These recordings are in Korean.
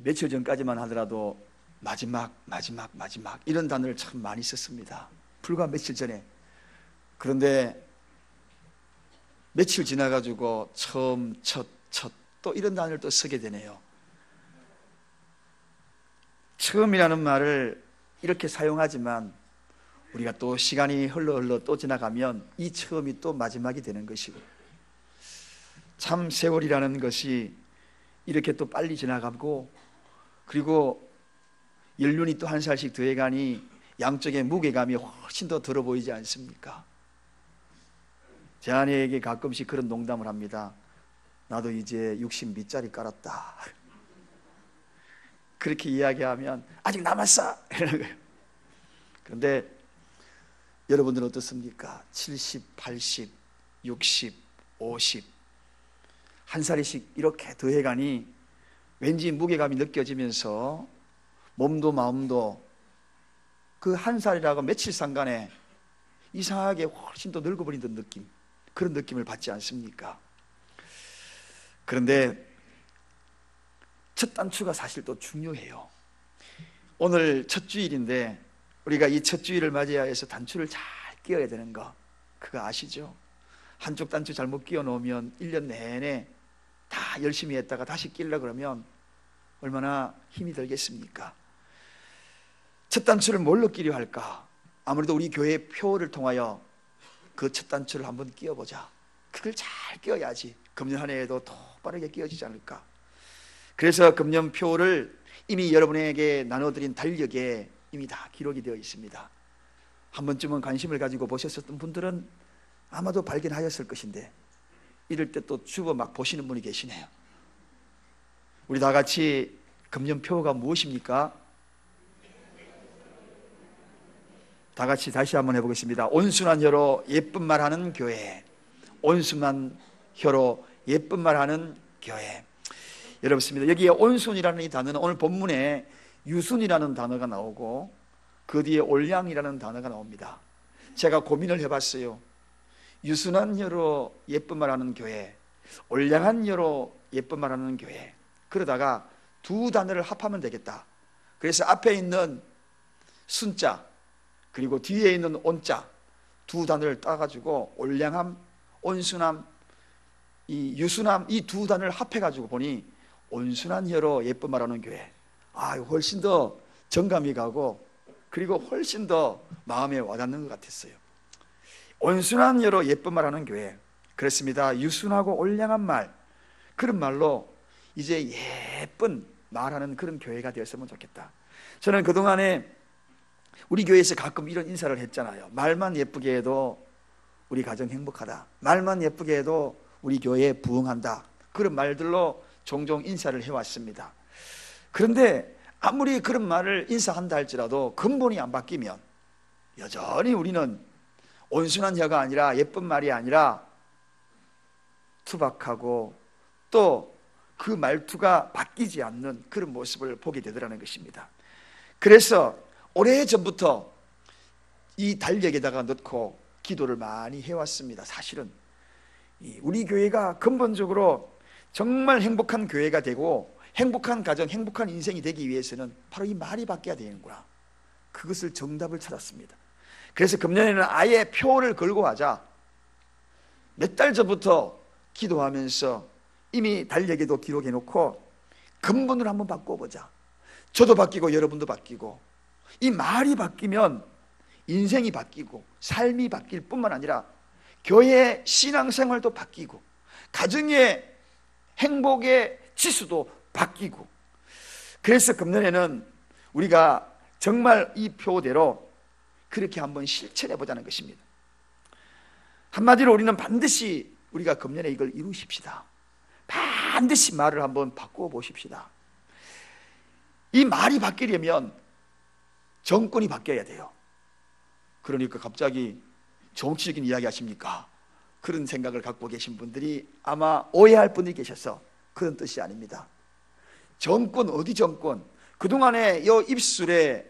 며칠 전까지만 하더라도 마지막 이런 단어를 참 많이 썼습니다. 불과 며칠 전에. 그런데 며칠 지나가지고 처음, 첫 또 이런 단어를 또 쓰게 되네요. 처음이라는 말을 이렇게 사용하지만 우리가 또 시간이 흘러 또 지나가면 이 처음이 또 마지막이 되는 것이고, 참 세월이라는 것이 이렇게 또 빨리 지나가고, 그리고 연륜이 또 한 살씩 더해가니 양쪽의 무게감이 훨씬 더 들어 보이지 않습니까? 제 아내에게 가끔씩 그런 농담을 합니다. 나도 이제 60 밑자리 깔았다. 그렇게 이야기하면 아직 남았어! 이러는 거예요. 그런데 여러분들은 어떻습니까? 70, 80, 60, 50 한 살씩 이렇게 더해가니 왠지 무게감이 느껴지면서 몸도 마음도 그 한 살이라고 며칠 상간에 이상하게 훨씬 더 늙어버린 듯 느낌, 그런 느낌을 받지 않습니까? 그런데 첫 단추가 사실 또 중요해요. 오늘 첫 주일인데 우리가 이 첫 주일을 맞이하여서 단추를 잘 끼워야 되는 거, 그거 아시죠? 한쪽 단추 잘못 끼워 놓으면 1년 내내 다 열심히 했다가 다시 끼려고 그러면 얼마나 힘이 들겠습니까? 첫 단추를 뭘로 끼려 할까? 아무래도 우리 교회 표를 통하여 그 첫 단추를 한번 끼워보자. 그걸 잘 끼워야지 금년 한 해에도 더 빠르게 끼워지지 않을까. 그래서 금년 표를 이미 여러분에게 나눠드린 달력에 이미 다 기록이 되어 있습니다. 한 번쯤은 관심을 가지고 보셨었던 분들은 아마도 발견하였을 것인데, 이럴 때 또 주워 막 보시는 분이 계시네요. 우리 다 같이 금년 표가 무엇입니까? 다 같이 다시 한번 해보겠습니다. 온순한 혀로 예쁜 말하는 교회. 온순한 혀로 예쁜 말하는 교회. 여러분, 여기에 온순이라는 이 단어는 오늘 본문에 유순이라는 단어가 나오고 그 뒤에 올량이라는 단어가 나옵니다. 제가 고민을 해봤어요. 유순한 혀로 예쁜 말하는 교회, 올량한 혀로 예쁜 말하는 교회, 그러다가 두 단어를 합하면 되겠다. 그래서 앞에 있는 순자 그리고 뒤에 있는 온자 두 단어를 따가지고 올량함, 온순함, 이 유순함, 이 두 단어를 합해가지고 보니 온순한 혀로 예쁜 말하는 교회. 훨씬 더 정감이 가고 그리고 훨씬 더 마음에 와닿는 것 같았어요. 온순한 혀로 예쁜 말하는 교회. 그렇습니다. 유순하고 올량한 말, 그런 말로 이제 예쁜 말하는 그런 교회가 되었으면 좋겠다. 저는 그동안에 우리 교회에서 가끔 이런 인사를 했잖아요. 말만 예쁘게 해도 우리 가정 행복하다. 말만 예쁘게 해도 우리 교회에 부흥한다. 그런 말들로 종종 인사를 해왔습니다. 그런데 아무리 그런 말을 인사한다 할지라도 근본이 안 바뀌면 여전히 우리는 온순한 혀가 아니라, 예쁜 말이 아니라 투박하고 또 그 말투가 바뀌지 않는 그런 모습을 보게 되더라는 것입니다. 그래서 오래전부터 이 달력에다가 넣고 기도를 많이 해왔습니다. 사실은 우리 교회가 근본적으로 정말 행복한 교회가 되고 행복한 가정, 행복한 인생이 되기 위해서는 바로 이 말이 바뀌어야 되는구나. 그것을 정답을 찾았습니다. 그래서 금년에는 아예 표를 걸고 하자. 몇 달 전부터 기도하면서 이미 달력에도 기록해 놓고 근본을 한번 바꿔보자. 저도 바뀌고 여러분도 바뀌고, 이 말이 바뀌면 인생이 바뀌고 삶이 바뀔 뿐만 아니라 교회의 신앙생활도 바뀌고 가정의 행복의 지수도 바뀌고, 그래서 금년에는 우리가 정말 이 표대로 그렇게 한번 실천해 보자는 것입니다. 한마디로 우리는 반드시 우리가 금년에 이걸 이루십시다. 반드시 말을 한번 바꾸어 보십시다. 이 말이 바뀌려면 정권이 바뀌어야 돼요. 그러니까 갑자기 정치적인 이야기 하십니까? 그런 생각을 갖고 계신 분들이 아마 오해할 분이 계셔서 그런 뜻이 아닙니다. 정권, 어디 정권? 그동안에 이 입술의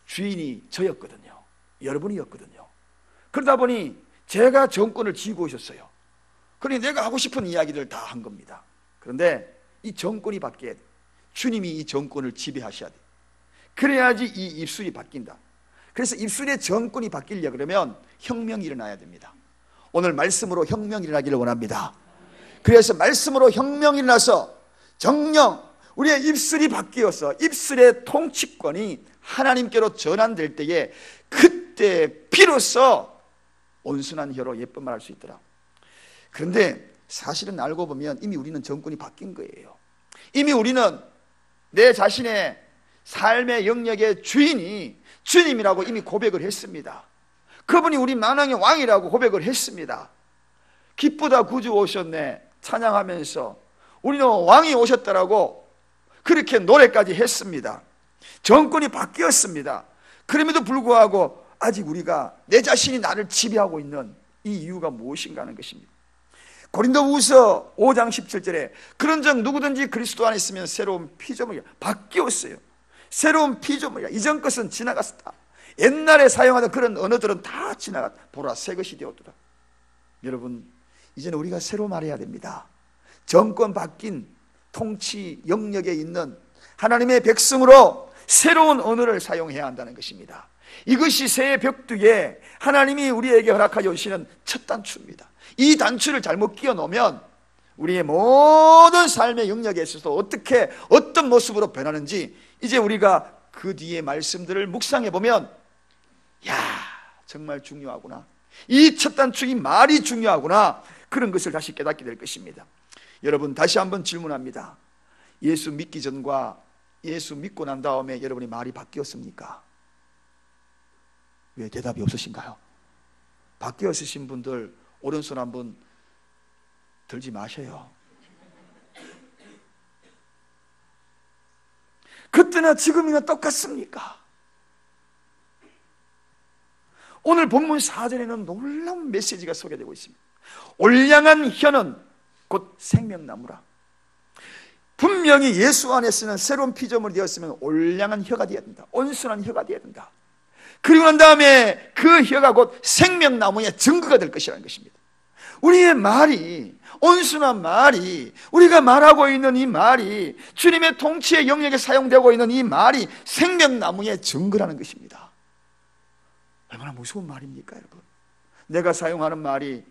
주인이 저였거든요. 여러분이었거든요. 그러다 보니 제가 정권을 쥐고 있었어요. 그러니 내가 하고 싶은 이야기를 다 한 겁니다. 그런데 이 정권이 바뀌어야 돼. 주님이 이 정권을 지배하셔야 돼요. 그래야지 이 입술이 바뀐다. 그래서 입술의 정권이 바뀌려 그러면 혁명이 일어나야 됩니다. 오늘 말씀으로 혁명이 일어나기를 원합니다. 그래서 말씀으로 혁명이 일어나서 정령 우리의 입술이 바뀌어서 입술의 통치권이 하나님께로 전환될 때에 그때 비로소 온순한 혀로 예쁜 말 할 수 있더라. 그런데 사실은 알고 보면 이미 우리는 정권이 바뀐 거예요. 이미 우리는 내 자신의 삶의 영역의 주인이 주님이라고 이미 고백을 했습니다. 그분이 우리 만왕의 왕이라고 고백을 했습니다. 기쁘다 구주 오셨네 찬양하면서 우리는 왕이 오셨다라고 그렇게 노래까지 했습니다. 정권이 바뀌었습니다. 그럼에도 불구하고 아직 우리가 내 자신이 나를 지배하고 있는 이 이유가 무엇인가 하는 것입니다. 고린도후서 5장 17절에 그런즉 누구든지 그리스도 안에 있으면 새로운 피조물이야. 바뀌었어요. 새로운 피조물이야. 이전 것은 지나갔다. 옛날에 사용하던 그런 언어들은 다 지나갔다. 보라 새 것이 되었더라. 여러분 이제는 우리가 새로 말해야 됩니다. 정권 바뀐 통치 영역에 있는 하나님의 백성으로 새로운 언어를 사용해야 한다는 것입니다. 이것이 새해 벽두에 하나님이 우리에게 허락하여 주시는 첫 단추입니다. 이 단추를 잘못 끼워 놓으면 우리의 모든 삶의 영역에 있어서 어떻게 어떤 모습으로 변하는지 이제 우리가 그 뒤에 말씀들을 묵상해 보면 야 정말 중요하구나. 이 첫 단추 이 말이 중요하구나. 그런 것을 다시 깨닫게 될 것입니다. 여러분 다시 한번 질문합니다. 예수 믿기 전과 예수 믿고 난 다음에 여러분이 말이 바뀌었습니까? 왜 대답이 없으신가요? 바뀌었으신 분들 오른손 한번 들지 마셔요. 그때나 지금이나 똑같습니까? 오늘 본문 4절에는 놀라운 메시지가 소개되고 있습니다. 올량한 혀는 곧 생명나무라. 분명히 예수 안에 쓰는 새로운 피조물이 되었으면 올량한 혀가 되어야 된다. 온순한 혀가 되어야 된다. 그리고 난 다음에 그 혀가 곧 생명나무의 증거가 될 것이라는 것입니다. 우리의 말이 온순한 말이 우리가 말하고 있는 이 말이 주님의 통치의 영역에 사용되고 있는 이 말이 생명나무의 증거라는 것입니다. 얼마나 무서운 말입니까 여러분. 내가 사용하는 말이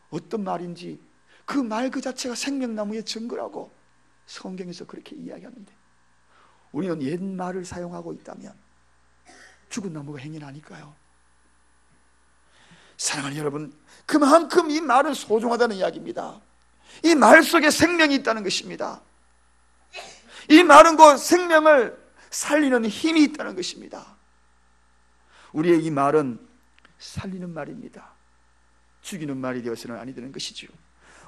어떤 말인지 그 말 그 자체가 생명나무의 증거라고 성경에서 그렇게 이야기하는데 우리는 옛 말을 사용하고 있다면 죽은 나무가 행여나니까요. 사랑하는 여러분, 그만큼 이 말은 소중하다는 이야기입니다. 이 말 속에 생명이 있다는 것입니다. 이 말은 곧 생명을 살리는 힘이 있다는 것입니다. 우리의 이 말은 살리는 말입니다. 죽이는 말이 되어서는 아니 되는 것이죠.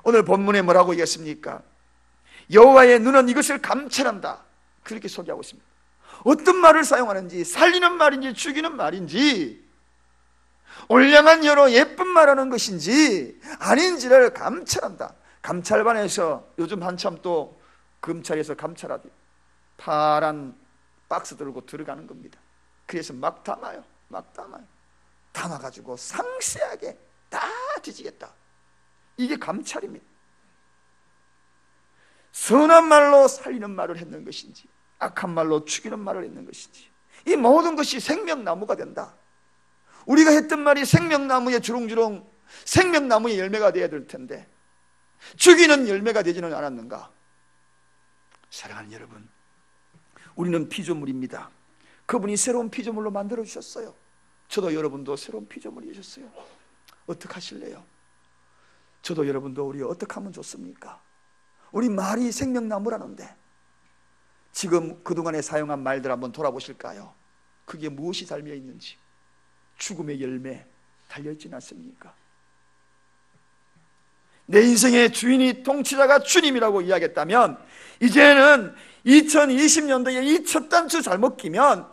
오늘 본문에 뭐라고 얘기했습니까? 여호와의 눈은 이것을 감찰한다. 그렇게 소개하고 있습니다. 어떤 말을 사용하는지, 살리는 말인지 죽이는 말인지, 올량한 혀로 예쁜 말하는 것인지 아닌지를 감찰한다. 감찰반에서 요즘 한참 또 검찰에서 감찰하듯 파란 박스 들고 들어가는 겁니다. 그래서 막 담아요. 담아가지고 상세하게 다 뒤지겠다. 이게 감찰입니다. 선한 말로 살리는 말을 했는 것인지 악한 말로 죽이는 말을 했는 것인지 이 모든 것이 생명나무가 된다. 우리가 했던 말이 생명나무의 주렁주렁 생명나무의 열매가 되어야 될 텐데 죽이는 열매가 되지는 않았는가? 사랑하는 여러분, 우리는 피조물입니다. 그분이 새로운 피조물로 만들어 주셨어요. 저도 여러분도 새로운 피조물이셨어요. 어떻게 하실래요? 저도 여러분도 우리 어떻게 하면 좋습니까? 우리 말이 생명나무라는데 지금 그동안에 사용한 말들 한번 돌아보실까요? 그게 무엇이 달려 있는지. 죽음의 열매 달려있지는 않습니까? 내 인생의 주인이 통치자가 주님이라고 이야기했다면 이제는 2020년도에 이 첫 단추 잘못 끼면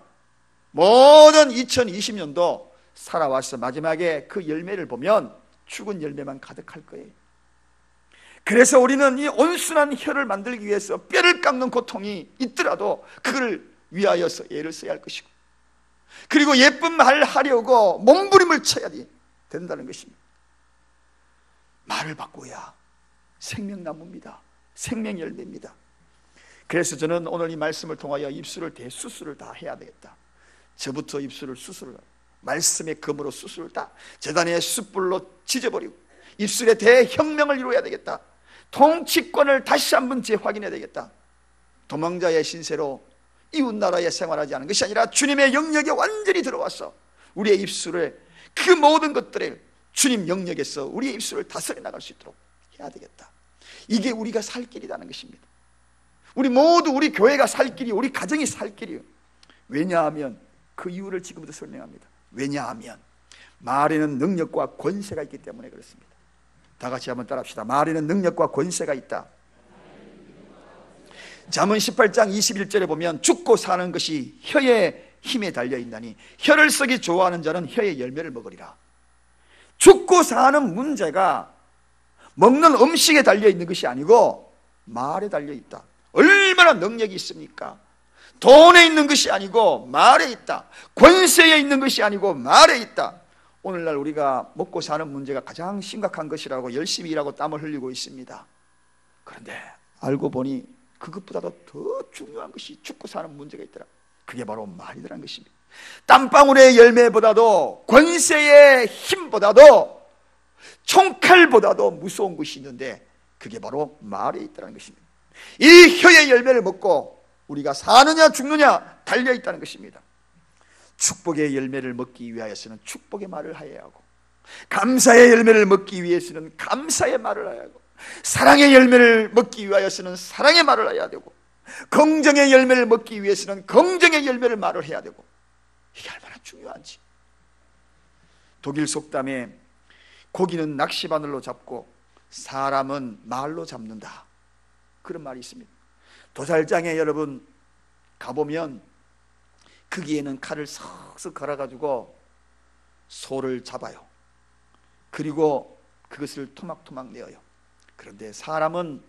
모든 2020년도 살아와서 마지막에 그 열매를 보면 죽은 열매만 가득할 거예요. 그래서 우리는 이 온순한 혀를 만들기 위해서 뼈를 깎는 고통이 있더라도 그걸 위하여서 애를 써야 할 것이고 그리고 예쁜 말 하려고 몸부림을 쳐야 된다는 것입니다. 말을 바꿔야 생명나무입니다. 생명열매입니다. 그래서 저는 오늘 이 말씀을 통하여 입술을 대수술을 다 해야 되겠다. 저부터 입술을 수술을, 말씀의 검으로 수술을 다 제단의 숯불로 찢어버리고 입술에 대혁명을 이루어야 되겠다. 통치권을 다시 한번 재확인해야 되겠다. 도망자의 신세로 이웃나라에 생활하지 않은 것이 아니라 주님의 영역에 완전히 들어와서 우리의 입술에 그 모든 것들을 주님 영역에서 우리의 입술을 다스려 나갈 수 있도록 해야 되겠다. 이게 우리가 살 길이라는 것입니다. 우리 모두, 우리 교회가 살 길이, 우리 가정이 살 길이에요. 왜냐하면 그 이유를 지금부터 설명합니다. 왜냐하면 말에는 능력과 권세가 있기 때문에 그렇습니다. 다 같이 한번 따라합시다. 말에는 능력과 권세가 있다. 잠언 18장 21절에 보면 죽고 사는 것이 혀의 힘에 달려있나니 혀를 쓰기 좋아하는 자는 혀의 열매를 먹으리라. 죽고 사는 문제가 먹는 음식에 달려있는 것이 아니고 말에 달려있다. 얼마나 능력이 있습니까? 돈에 있는 것이 아니고 말에 있다. 권세에 있는 것이 아니고 말에 있다. 오늘날 우리가 먹고 사는 문제가 가장 심각한 것이라고 열심히 일하고 땀을 흘리고 있습니다. 그런데 알고 보니 그것보다도 더 중요한 것이 죽고 사는 문제가 있더라. 그게 바로 말이라는 것입니다. 땀방울의 열매보다도 권세의 힘보다도 총칼보다도 무서운 것이 있는데 그게 바로 말에 있다는 것입니다. 이 혀의 열매를 먹고 우리가 사느냐 죽느냐 달려있다는 것입니다. 축복의 열매를 먹기 위하여서는 축복의 말을 해야 하고, 감사의 열매를 먹기 위해서는 감사의 말을 해야 하고, 사랑의 열매를 먹기 위하여서는 사랑의 말을 해야 되고, 긍정의 열매를 먹기 위해서는 긍정의 열매를 말을 해야 되고, 이게 얼마나 중요한지. 독일 속담에 고기는 낚시바늘로 잡고 사람은 말로 잡는다, 그런 말이 있습니다. 도살장에 여러분 가보면 거기에는 칼을 석석 갈아가지고 소를 잡아요. 그리고 그것을 토막토막 내어요. 그런데 사람은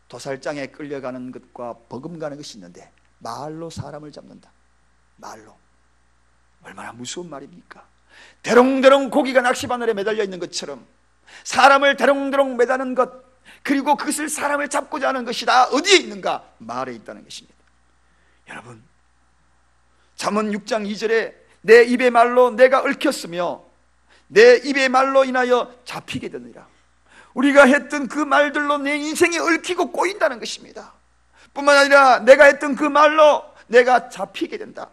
도살장에 끌려가는 것과 버금가는 것이 있는데 말로 사람을 잡는다. 말로. 얼마나 무서운 말입니까? 대롱대롱 고기가 낚시바늘에 매달려 있는 것처럼 사람을 대롱대롱 매다는 것, 그리고 그것을 사람을 잡고자 하는 것이 다 어디에 있는가? 말에 있다는 것입니다. 여러분, 잠언 6장 2절에 내 입의 말로 내가 얽혔으며 내 입의 말로 인하여 잡히게 되느니라. 우리가 했던 그 말들로 내 인생이 얽히고 꼬인다는 것입니다. 뿐만 아니라 내가 했던 그 말로 내가 잡히게 된다.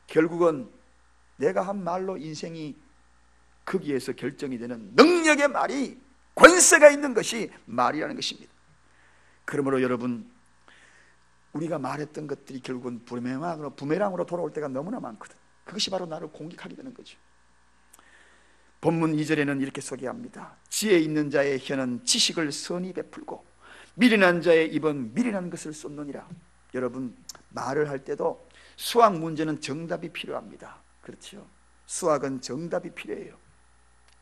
결국은 내가 한 말로 인생이 거기에서 결정이 되는 능력의 말이, 권세가 있는 것이 말이라는 것입니다. 그러므로 여러분, 우리가 말했던 것들이 결국은 부메랑으로 돌아올 때가 너무나 많거든. 그것이 바로 나를 공격하게 되는 거죠. 본문 2절에는 이렇게 소개합니다. 지혜 있는 자의 혀는 지식을 선히 베풀고 미련한 자의 입은 미련한 것을 쏟느니라. 여러분, 말을 할 때도 수학 문제는 정답이 필요합니다. 그렇죠? 수학은 정답이 필요해요.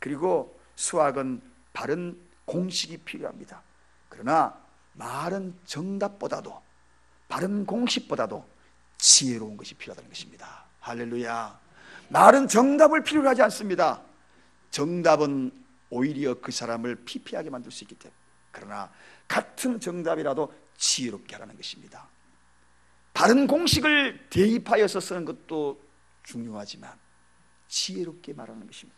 그리고 수학은 바른 공식이 필요합니다. 그러나 말은 정답보다도, 바른 공식보다도 지혜로운 것이 필요하다는 것입니다. 할렐루야. 말은 정답을 필요로 하지 않습니다. 정답은 오히려 그 사람을 피폐하게 만들 수 있기 때문에. 그러나 같은 정답이라도 지혜롭게 하라는 것입니다. 바른 공식을 대입하여서 쓰는 것도 중요하지만 지혜롭게 말하는 것입니다.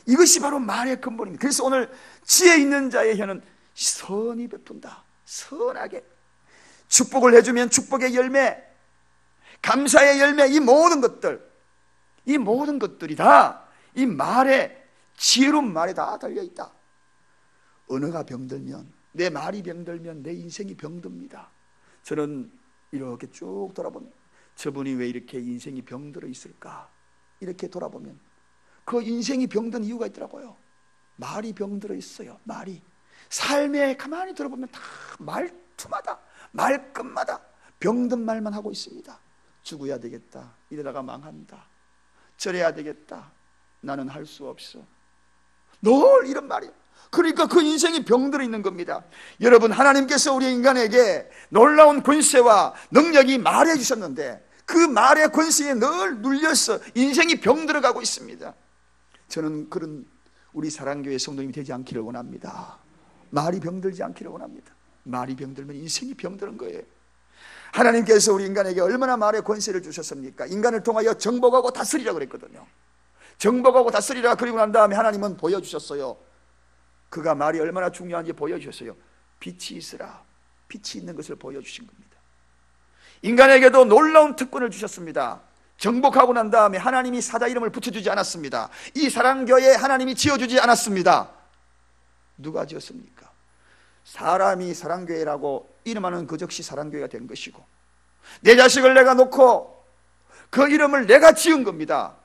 이것이 바로 말의 근본입니다. 그래서 오늘 지혜 있는 자의 혀는 선히 베푼다. 선하게 축복을 해주면 축복의 열매, 감사의 열매, 이 모든 것들이 다 이 말에, 지혜로운 말에 다 달려있다. 언어가 병들면, 내 말이 병들면 내 인생이 병듭니다. 저는 이렇게 쭉 돌아보면 저분이 왜 이렇게 인생이 병들어 있을까, 이렇게 돌아보면 그 인생이 병든 이유가 있더라고요. 말이 병들어 있어요. 말이. 삶에 가만히 들어보면 다 말투마다, 말끝마다 병든 말만 하고 있습니다. 죽어야 되겠다, 이러다가 망한다, 저래야 되겠다, 나는 할 수 없어, 늘 이런 말이에요. 그러니까 그 인생이 병들어 있는 겁니다. 여러분, 하나님께서 우리 인간에게 놀라운 권세와 능력이 말해 주셨는데 그 말의 권세에 늘 눌려서 인생이 병들어 가고 있습니다. 저는 그런 우리 사랑교회 성도님이 되지 않기를 원합니다. 말이 병들지 않기를 원합니다. 말이 병들면 인생이 병드는 거예요. 하나님께서 우리 인간에게 얼마나 말의 권세를 주셨습니까? 인간을 통하여 정복하고 다스리라 그랬거든요. 정복하고 다스리라. 그리고 난 다음에 하나님은 보여주셨어요. 그가 말이 얼마나 중요한지 보여주셨어요. 빛이 있으라. 빛이 있는 것을 보여주신 겁니다. 인간에게도 놀라운 특권을 주셨습니다. 정복하고 난 다음에 하나님이 사자 이름을 붙여주지 않았습니다. 이 사랑교회 하나님이 지어주지 않았습니다. 누가 지었습니까? 사람이 사랑교회라고 이름하는 그 즉시 사랑교회가 된 것이고, 내 자식을 내가 놓고 그 이름을 내가 지은 겁니다.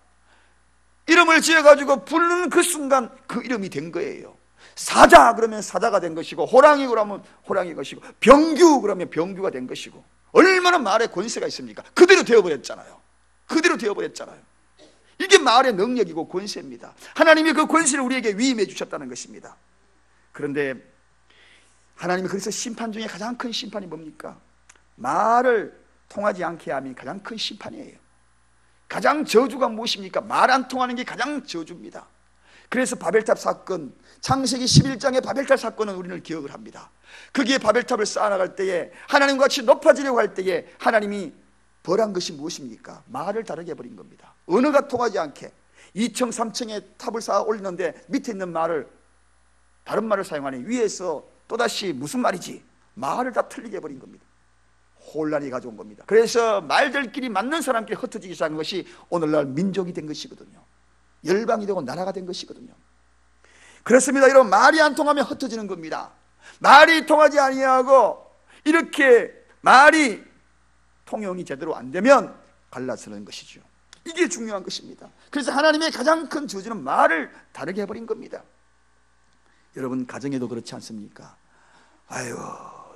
이름을 지어가지고 부르는 그 순간 그 이름이 된 거예요. 사자 그러면 사자가 된 것이고, 호랑이 그러면 호랑이 것이고, 병규 그러면 병규가 된 것이고, 얼마나 말에 권세가 있습니까? 그대로 되어버렸잖아요. 그대로 되어버렸잖아요. 이게 말의 능력이고 권세입니다. 하나님이 그 권세를 우리에게 위임해 주셨다는 것입니다. 그런데 하나님이 그래서 심판 중에 가장 큰 심판이 뭡니까? 말을 통하지 않게 함이 가장 큰 심판이에요. 가장 저주가 무엇입니까? 말 안 통하는 게 가장 저주입니다. 그래서 바벨탑 사건, 창세기 11장의 바벨탑 사건은 우리는 기억을 합니다. 거기에 바벨탑을 쌓아나갈 때에, 하나님과 같이 높아지려고 할 때에 하나님이 벌한 것이 무엇입니까? 말을 다르게 해버린 겁니다. 언어가 통하지 않게 2층 3층에 탑을 쌓아 올리는데 밑에 있는 말을, 다른 말을 사용하니 위에서 또다시 무슨 말이지? 말을 다 틀리게 해버린 겁니다. 혼란이 가져온 겁니다. 그래서 말들끼리 맞는 사람끼리 흩어지기 시작한 것이 오늘날 민족이 된 것이거든요. 열방이 되고 나라가 된 것이거든요. 그렇습니다. 이런 말이 안 통하면 흩어지는 겁니다. 말이 통하지 아니하고 이렇게 말이 통용이 제대로 안 되면 갈라서는 것이죠. 이게 중요한 것입니다. 그래서 하나님의 가장 큰 저주는 말을 다르게 해버린 겁니다. 여러분 가정에도 그렇지 않습니까? 아유,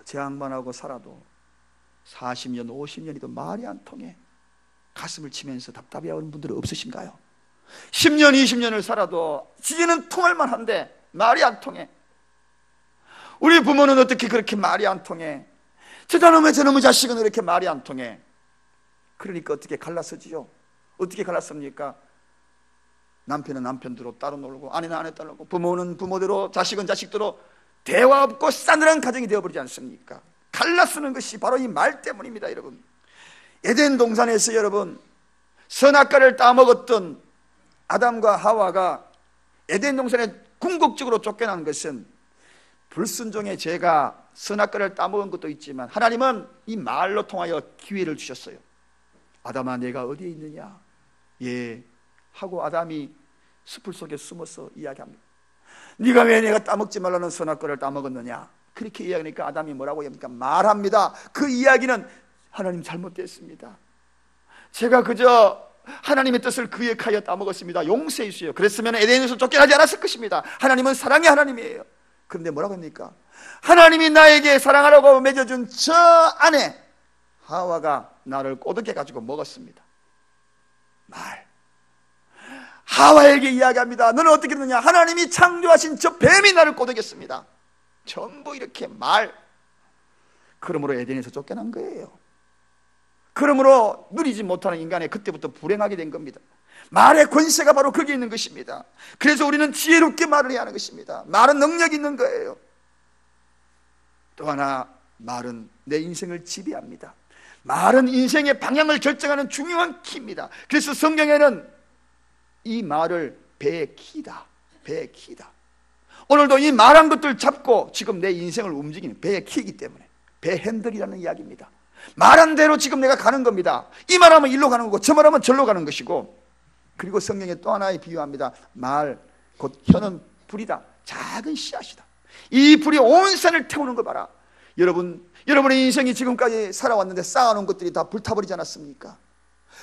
제 양반하고 살아도 40년 50년이도 말이 안 통해 가슴을 치면서 답답해하는 분들은 없으신가요? 10년 20년을 살아도 지지는 통할 만한데 말이 안 통해. 우리 부모는 어떻게 그렇게 말이 안 통해? 저놈의 자식은 이렇게 말이 안 통해. 그러니까 어떻게 갈라서지요? 어떻게 갈랐습니까? 남편은 남편대로 따로 놀고, 아내는 아내 따로 놀고, 부모는 부모대로, 자식은 자식대로 대화 없고 싸늘한 가정이 되어버리지 않습니까? 갈라쓰는 것이 바로 이 말 때문입니다. 여러분, 에덴 동산에서 여러분 선악과를 따먹었던 아담과 하와가 에덴 동산에 궁극적으로 쫓겨난 것은 불순종의 죄가 선악과를 따먹은 것도 있지만, 하나님은 이 말로 통하여 기회를 주셨어요. 아담아, 내가 어디에 있느냐? 예 하고 아담이 숲을 속에 숨어서 이야기합니다. 네가 왜 내가 따먹지 말라는 선악과를 따먹었느냐? 그렇게 이야기하니까 아담이 뭐라고 합니까? 말합니다. 그 이야기는 하나님 잘못됐습니다. 제가 그저 하나님의 뜻을 기억하여 따먹었습니다. 용서해 주세요. 그랬으면 에덴에서 쫓겨나지 않았을 것입니다. 하나님은 사랑의 하나님이에요. 그런데 뭐라고 합니까? 하나님이 나에게 사랑하라고 맺어준 저 아내 하와가 나를 꼬드겨 가지고 먹었습니다. 말. 하와에게 이야기합니다. 너는 어떻게 했느냐? 하나님이 창조하신 저 뱀이 나를 꼬드겼습니다. 전부 이렇게 말. 그러므로 에덴에서 쫓겨난 거예요. 그러므로 누리지 못하는 인간의 그때부터 불행하게 된 겁니다. 말의 권세가 바로 거기에 있는 것입니다. 그래서 우리는 지혜롭게 말을 해야 하는 것입니다. 말은 능력이 있는 거예요. 또 하나, 말은 내 인생을 지배합니다. 말은 인생의 방향을 결정하는 중요한 키입니다. 그래서 성경에는 이 말을 배의 키다, 배의 키다. 오늘도 이 말한 것들 잡고 지금 내 인생을 움직이는 배의 키이기 때문에 배 핸들이라는 이야기입니다. 말한 대로 지금 내가 가는 겁니다. 이 말하면 일로 가는 거고 저 말하면 절로 가는 것이고, 그리고 성경에 또 하나의 비유합니다. 말, 곧 혀는 불이다. 작은 씨앗이다. 이 불이 온 산을 태우는 거 봐라. 여러분의 인생이 지금까지 살아왔는데 쌓아놓은 것들이 다 불타버리지 않았습니까?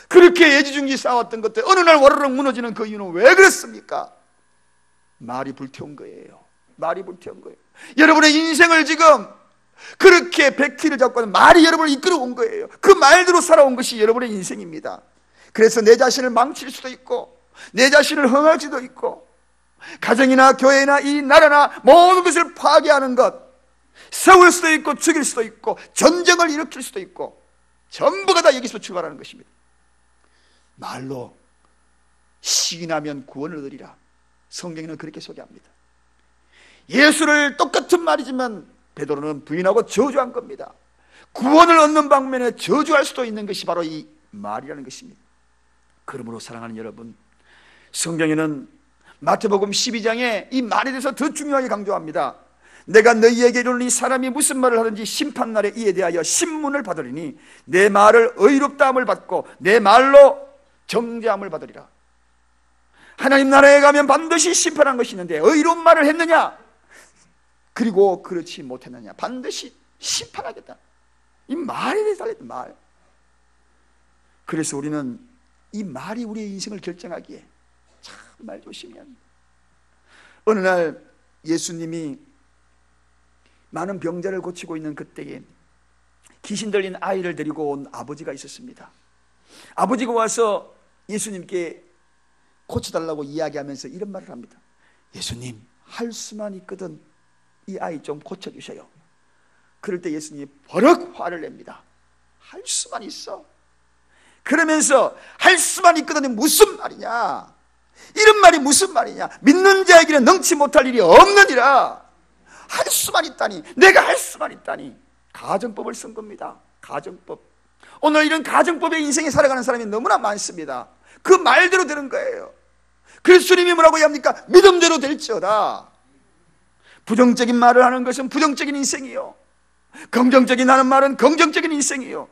그렇게 애지중지 쌓아왔던 것들 어느 날 와르르 무너지는 그 이유는 왜 그렇습니까? 말이 불태운 거예요. 말이 불태운 거예요. 여러분의 인생을 지금 그렇게 백키를 잡고 말이 여러분을 이끌어온 거예요. 그 말대로 살아온 것이 여러분의 인생입니다. 그래서 내 자신을 망칠 수도 있고 내 자신을 흥할 수도 있고, 가정이나 교회나 이 나라나 모든 것을 파괴하는 것, 세울 수도 있고 죽일 수도 있고 전쟁을 일으킬 수도 있고, 전부가 다 여기서 출발하는 것입니다. 말로 시인하면 구원을 얻으리라. 성경에는 그렇게 소개합니다. 예수를 똑같은 말이지만 베드로는 부인하고 저주한 겁니다. 구원을 얻는 방면에 저주할 수도 있는 것이 바로 이 말이라는 것입니다. 그러므로 사랑하는 여러분, 성경에는 마태복음 12장에 이 말에 대해서 더 중요하게 강조합니다. 내가 너희에게 이르노니 사람이 무슨 말을 하든지 심판날에 이에 대하여 신문을 받으리니 내 말을 의롭다함을 받고 내 말로 정죄함을 받으리라. 하나님 나라에 가면 반드시 심판한 것이 있는데 의로운 말을 했느냐, 그리고 그렇지 못했느냐, 반드시 심판하겠다. 이 말에 대해서 달렸던 말. 그래서 우리는 이 말이 우리의 인생을 결정하기에 참 말 조심해야 합니다. 어느 날 예수님이 많은 병자를 고치고 있는 그때에 귀신 들린 아이를 데리고 온 아버지가 있었습니다. 아버지가 와서 예수님께 고쳐달라고 이야기하면서 이런 말을 합니다. 예수님, 할 수만 있거든 이 아이 좀 고쳐주세요. 그럴 때 예수님이 버럭 화를 냅니다. 할 수만 있어. 그러면서 할 수만 있거든이 무슨 말이냐, 이런 말이 무슨 말이냐, 믿는 자에게는 능치 못할 일이 없느니라. 할 수만 있다니, 내가 할 수만 있다니. 가정법을 쓴 겁니다. 가정법. 오늘 이런 가정법의 인생에 살아가는 사람이 너무나 많습니다. 그 말대로 되는 거예요. 그래서 주님이 뭐라고 합니까? 믿음대로 될지어다. 부정적인 말을 하는 것은 부정적인 인생이요, 긍정적인 하는 말은 긍정적인 인생이요,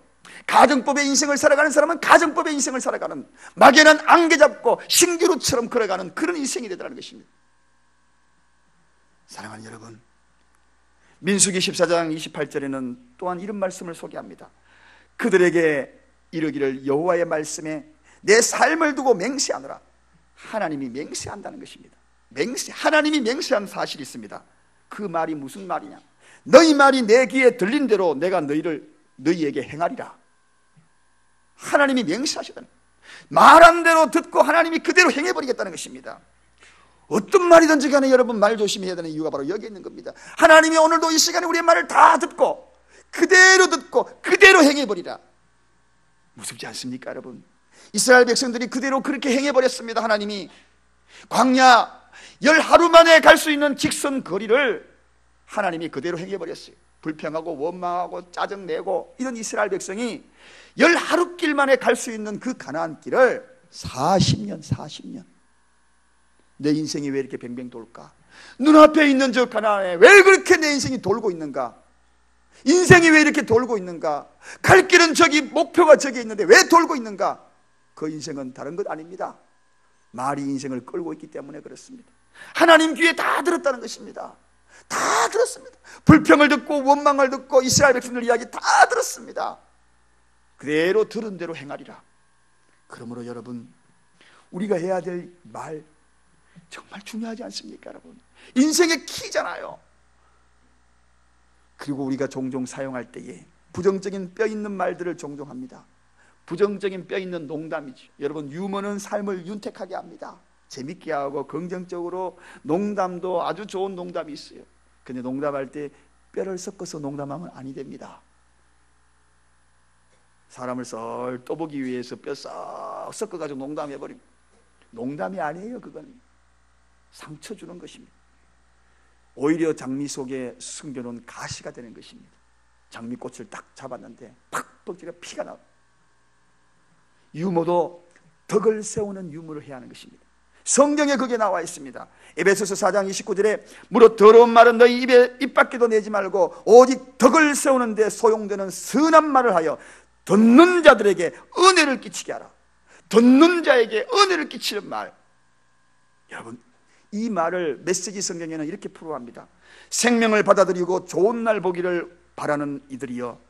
가정법의 인생을 살아가는 사람은 가정법의 인생을 살아가는, 막연한 안개 잡고 신기루처럼 걸어가는 그런 인생이 되더라는 것입니다. 사랑하는 여러분, 민수기 14장 28절에는 또한 이런 말씀을 소개합니다. 그들에게 이르기를 여호와의 말씀에 내 삶을 두고 맹세하노라. 하나님이 맹세한다는 것입니다. 하나님이 맹세한 사실이 있습니다. 그 말이 무슨 말이냐, 너희 말이 내 귀에 들린 대로 내가 너희에게 행하리라. 하나님이 맹세하시다는, 말한 대로 듣고 하나님이 그대로 행해버리겠다는 것입니다. 어떤 말이든지 간에 여러분 말 조심해야 되는 이유가 바로 여기 있는 겁니다. 하나님이 오늘도 이 시간에 우리의 말을 다 듣고 그대로 행해버리라. 무섭지 않습니까 여러분? 이스라엘 백성들이 그대로 그렇게 행해버렸습니다. 하나님이 광야 10하루 만에 갈 수 있는 직선 거리를 하나님이 그대로 행해버렸어요. 불평하고 원망하고 짜증내고 이런 이스라엘 백성이 10하루 길 만에 갈 수 있는 그 가나안 길을 40년 내 인생이 왜 이렇게 뱅뱅 돌까? 눈앞에 있는 저 가나안에 왜 그렇게 내 인생이 돌고 있는가? 인생이 왜 이렇게 돌고 있는가? 갈 길은 저기, 목표가 저기 있는데 왜 돌고 있는가? 그 인생은 다른 것 아닙니다. 말이 인생을 끌고 있기 때문에 그렇습니다. 하나님 귀에 다 들었다는 것입니다. 다 들었습니다. 불평을 듣고 원망을 듣고 이스라엘 백성들 이야기 다 들었습니다. 그대로 들은 대로 행하리라. 그러므로 여러분, 우리가 해야 될 말 정말 중요하지 않습니까 여러분? 인생의 키잖아요. 그리고 우리가 종종 사용할 때에 부정적인 뼈 있는 말들을 종종 합니다. 부정적인 뼈 있는 농담이죠. 여러분, 유머는 삶을 윤택하게 합니다. 재밌게 하고 긍정적으로, 농담도 아주 좋은 농담이 있어요. 근데 농담할 때 뼈를 섞어서 농담하면 아니 됩니다. 사람을 썰 떠보기 위해서 뼈 싹 섞어가지고 농담해버리면 농담이 아니에요. 그건 상처 주는 것입니다. 오히려 장미 속에 숨겨놓은 가시가 되는 것입니다. 장미꽃을 딱 잡았는데 팍 뻑지가 피가 나와. 유머도 덕을 세우는 유머를 해야 하는 것입니다. 성경에 그게 나와 있습니다. 에베소서 4장 29절에 무릇 더러운 말은 너희 입 밖에도 내지 말고 오직 덕을 세우는 데 소용되는 선한 말을 하여 듣는 자들에게 은혜를 끼치게 하라. 듣는 자에게 은혜를 끼치는 말. 여러분, 이 말을 메시지 성경에는 이렇게 풀어합니다. 생명을 받아들이고 좋은 날 보기를 바라는 이들이여,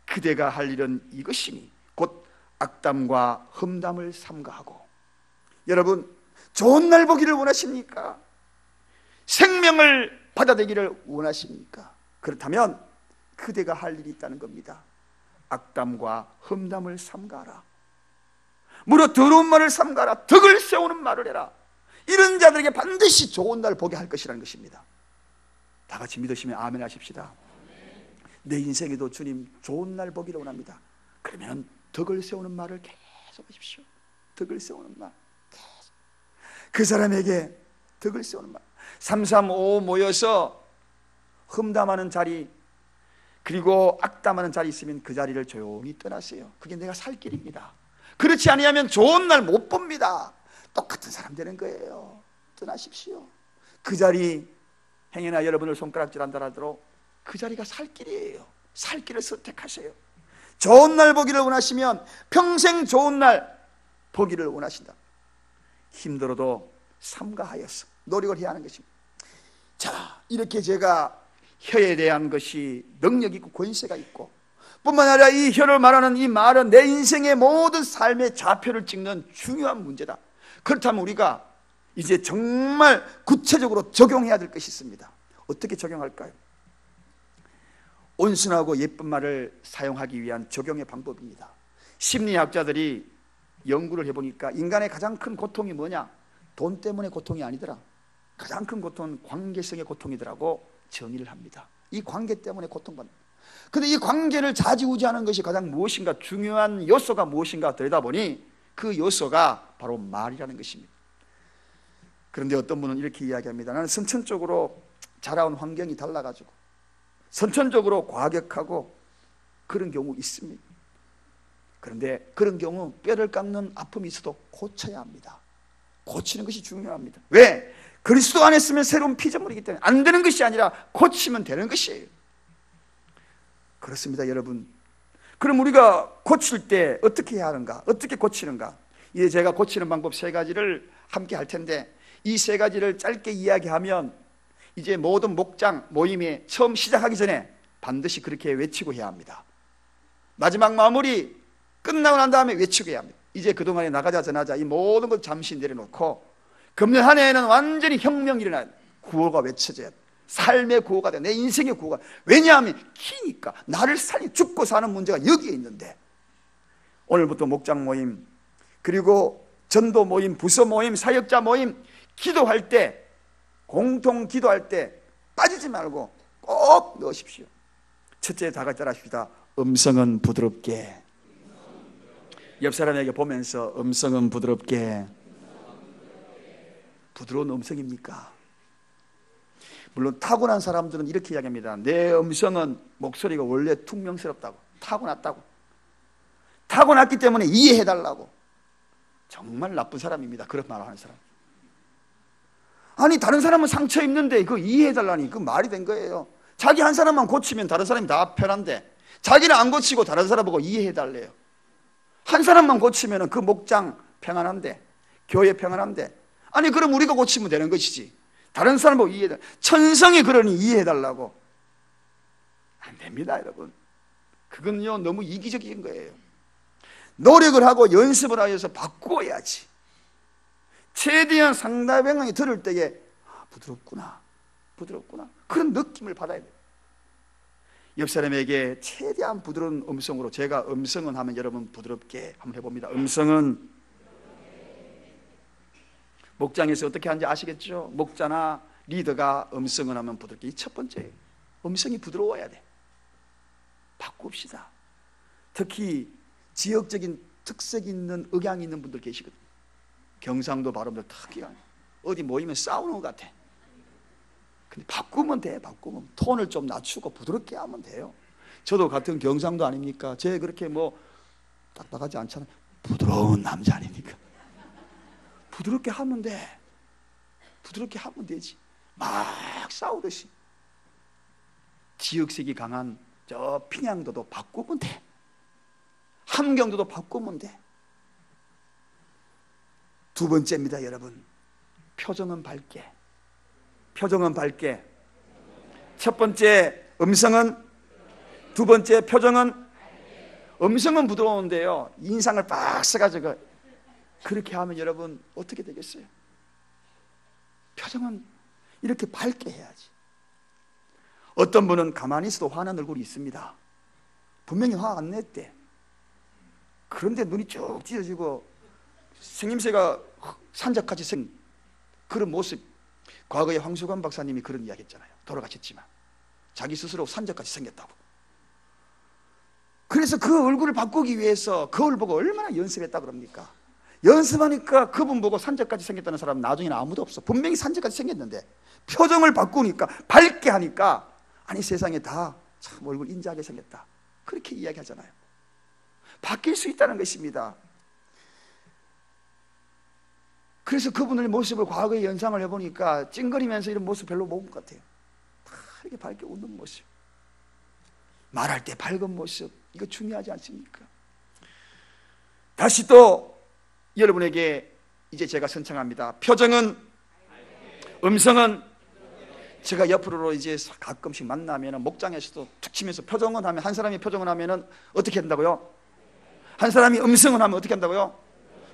그대가 할 일은 이것이니 곧 악담과 험담을 삼가하고. 여러분, 좋은 날 보기를 원하십니까? 생명을 받아들이기를 원하십니까? 그렇다면 그대가 할 일이 있다는 겁니다. 악담과 험담을 삼가하라. 무릇 더러운 말을 삼가하라. 덕을 세우는 말을 해라. 이런 자들에게 반드시 좋은 날 보게 할 것이라는 것입니다. 다 같이 믿으시면 아멘 하십시다. 내 인생에도 주님 좋은 날 보기를 원합니다. 그러면 덕을 세우는 말을 계속 하십시오. 덕을 세우는 말 계속. 그 사람에게 덕을 세우는 말. 335 모여서 험담하는 자리, 그리고 악담하는 자리 있으면 그 자리를 조용히 떠나세요. 그게 내가 살 길입니다. 그렇지 아니하면 좋은 날 못 봅니다. 똑같은 사람 되는 거예요. 떠나십시오. 그 자리, 행여나 여러분을 손가락질 한다 하더라도 그 자리가 살 길이에요. 살 길을 선택하세요. 좋은 날 보기를 원하시면 평생 좋은 날 보기를 원하신다. 힘들어도 삼가하여서 노력을 해야 하는 것입니다. 자, 이렇게 제가 혀에 대한 것이 능력 있고 권세가 있고, 뿐만 아니라 이 혀를 말하는 이 말은 내 인생의 모든 삶의 좌표를 찍는 중요한 문제다. 그렇다면 우리가 이제 정말 구체적으로 적용해야 될 것이 있습니다. 어떻게 적용할까요? 온순하고 예쁜 말을 사용하기 위한 적용의 방법입니다. 심리학자들이 연구를 해보니까 인간의 가장 큰 고통이 뭐냐? 돈 때문에 고통이 아니더라. 가장 큰 고통은 관계성의 고통이더라고 정의를 합니다. 이 관계 때문에 고통받는. 그런데 이 관계를 좌지우지하는 것이 가장 무엇인가, 중요한 요소가 무엇인가 들여다보니 그 요소가 바로 말이라는 것입니다. 그런데 어떤 분은 이렇게 이야기합니다. 나는 선천적으로 자라온 환경이 달라가지고 선천적으로 과격하고 그런 경우 있습니다. 그런데 그런 경우 뼈를 깎는 아픔이 있어도 고쳐야 합니다. 고치는 것이 중요합니다. 왜? 그리스도 안에 있으면 새로운 피조물이기 때문에 안 되는 것이 아니라 고치면 되는 것이에요. 그렇습니다, 여러분. 그럼 우리가 고칠 때 어떻게 해야 하는가? 어떻게 고치는가? 이제 제가 고치는 방법 3가지를 함께 할 텐데, 이 3가지를 짧게 이야기하면 이제 모든 목장 모임에 처음 시작하기 전에 반드시 그렇게 외치고 해야 합니다. 마지막 마무리 끝나고 난 다음에 외치고 해야 합니다. 이제 그동안에 나가자 전하자 이 모든 걸 잠시 내려놓고 금년 한 해에는 완전히 혁명이 일어나야 돼. 구호가 외쳐져야 돼. 삶의 구호가 돼. 내 인생의 구호가. 왜냐하면 키니까 나를 살리 죽고 사는 문제가 여기에 있는데, 오늘부터 목장 모임, 그리고 전도 모임, 부서 모임, 사역자 모임, 기도할 때, 공통 기도할 때 빠지지 말고 꼭 넣으십시오. 첫째, 다 같이 따라합시다. 음성은 부드럽게. 옆 사람에게 보면서 음성은 부드럽게. 부드러운 음성입니까? 물론 타고난 사람들은 이렇게 이야기합니다. 내 음성은 목소리가 원래 퉁명스럽다고, 타고났다고, 타고났기 때문에 이해해달라고. 정말 나쁜 사람입니다, 그런 말을 하는 사람. 아니, 다른 사람은 상처 입는데 그거 이해해달라니, 그 말이 된 거예요. 자기 한 사람만 고치면 다른 사람이 다 편한데 자기는 안 고치고 다른 사람 보고 이해해달래요. 한 사람만 고치면 그 목장 평안한데, 교회 평안한데, 아니 그럼 우리가 고치면 되는 것이지, 다른 사람 보고 이해해달라. 천성이 그러니 이해해달라고. 안 됩니다, 여러분. 그건요 너무 이기적인 거예요. 노력을 하고 연습을 하여서 바꾸어야지. 최대한 상대방이 들을 때에 부드럽구나, 부드럽구나, 그런 느낌을 받아야 돼요. 옆 사람에게 최대한 부드러운 음성으로, 제가 음성은 하면 여러분 부드럽게 한번 해봅니다. 음성은, 목장에서 어떻게 하는지 아시겠죠? 목자나 리더가 음성은 하면 부드럽게. 이 첫 번째예요. 음성이 부드러워야 돼. 바꿉시다. 특히 지역적인 특색 있는 억양이 있는 분들 계시거든요. 경상도 발음도 특이하네. 어디 모이면 싸우는 것 같아. 근데 바꾸면 돼. 바꾸면 톤을 좀 낮추고 부드럽게 하면 돼요. 저도 같은 경상도 아닙니까? 제 그렇게 뭐 딱딱하지 않잖아요. 부드러운 남자 아닙니까? 부드럽게 하면 돼. 부드럽게 하면 되지. 막 싸우듯이. 지역색이 강한 저 평양도도 바꾸면 돼. 함경도도 바꾸면 돼. 두 번째입니다, 여러분. 표정은 밝게. 표정은 밝게. 첫 번째 음성은, 두 번째 표정은. 음성은 부드러운데요, 인상을 빡 써가지고 그렇게 하면 여러분 어떻게 되겠어요? 표정은 이렇게 밝게 해야지. 어떤 분은 가만히 있어도 화난 얼굴이 있습니다. 분명히 화 안 냈대. 그런데 눈이 쭉 찢어지고 생김새가 산적같이 생긴 그런 모습. 과거에 황수관 박사님이 그런 이야기 했잖아요. 돌아가셨지만 자기 스스로 산적같이 생겼다고. 그래서 그 얼굴을 바꾸기 위해서 거울 보고 얼마나 연습했다 그럽니까? 연습하니까 그분 보고 산적같이 생겼다는 사람은 나중에는 아무도 없어. 분명히 산적같이 생겼는데 표정을 바꾸니까, 밝게 하니까, 아니 세상에 다 참 얼굴 인자하게 생겼다, 그렇게 이야기하잖아요. 바뀔 수 있다는 것입니다. 그래서 그분의 모습을 과거에 연상을 해보니까 찡그리면서 이런 모습 별로 못 본 것 같아요. 다 이렇게 밝게 웃는 모습, 말할 때 밝은 모습, 이거 중요하지 않습니까? 다시 또 여러분에게 이제 제가 선창합니다. 표정은, 음성은, 제가 옆으로 이제 가끔씩 만나면 목장에서도 툭 치면서 표정은 하면, 한 사람이 표정을 하면 어떻게 한다고요? 한 사람이 음성을 하면 어떻게 한다고요?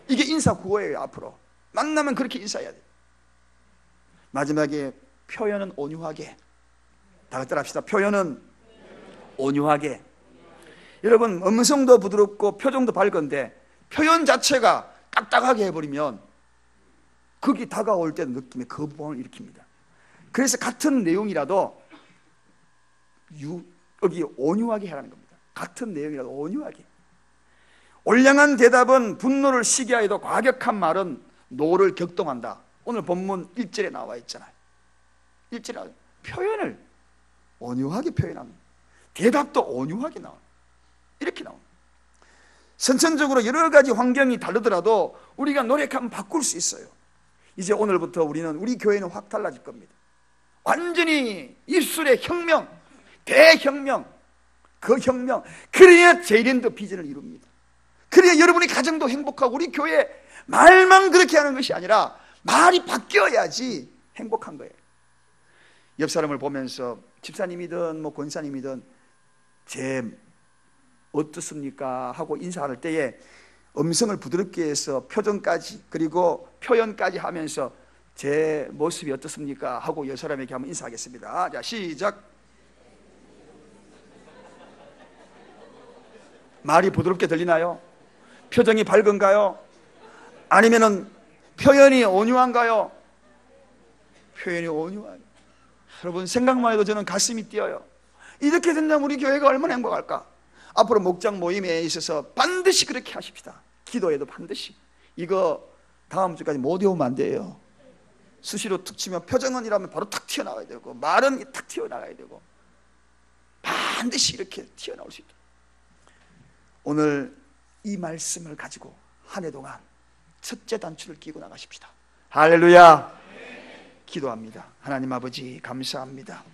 이게 인사 구호예요. 앞으로 만나면 그렇게 인사해야 돼요. 마지막에 표현은 온유하게. 다 같이 합시다. 표현은 온유하게. 여러분, 음성도 부드럽고 표정도 밝은데 표현 자체가 딱딱하게 해버리면 거기 다가올 때 느낌에 거부감을 일으킵니다. 그래서 같은 내용이라도 여기 온유하게 하라는 겁니다. 같은 내용이라도 온유하게. 올량한 대답은 분노를 시기게 하여도 과격한 말은 노를 격동한다. 오늘 본문 1절에 나와 있잖아요. 1절에 표현을 온유하게 표현합니다. 대답도 온유하게 나옵니다. 이렇게 나옵니다. 선천적으로 여러 가지 환경이 다르더라도 우리가 노력하면 바꿀 수 있어요. 이제 오늘부터 우리 교회는 확 달라질 겁니다. 완전히 입술의 혁명, 대혁명, 그 혁명, 그래야 제일랜드 비전을 이룹니다. 그래야 여러분의 가정도 행복하고 우리 교회 말만 그렇게 하는 것이 아니라 말이 바뀌어야지 행복한 거예요. 옆 사람을 보면서 집사님이든 뭐 권사님이든 제 어떻습니까 하고 인사할 때에 음성을 부드럽게 해서 표정까지 그리고 표현까지 하면서 제 모습이 어떻습니까 하고 옆 사람에게 한번 인사하겠습니다. 자, 시작. 말이 부드럽게 들리나요? 표정이 밝은가요? 아니면은 표현이 온유한가요? 표현이 온유하요. 여러분, 생각만 해도 저는 가슴이 뛰어요. 이렇게 된다면 우리 교회가 얼마나 행복할까? 앞으로 목장 모임에 있어서 반드시 그렇게 하십시다. 기도에도 반드시. 이거 다음 주까지 못 외우면 안 돼요. 수시로 툭 치면 표정은이라면 바로 탁 튀어나와야 되고 말은 탁 튀어나가야 되고 반드시 이렇게 튀어나올 수 있다. 오늘 이 말씀을 가지고 한 해 동안 첫째 단추를 끼고 나가십시다. 할렐루야. 기도합니다. 하나님 아버지 감사합니다.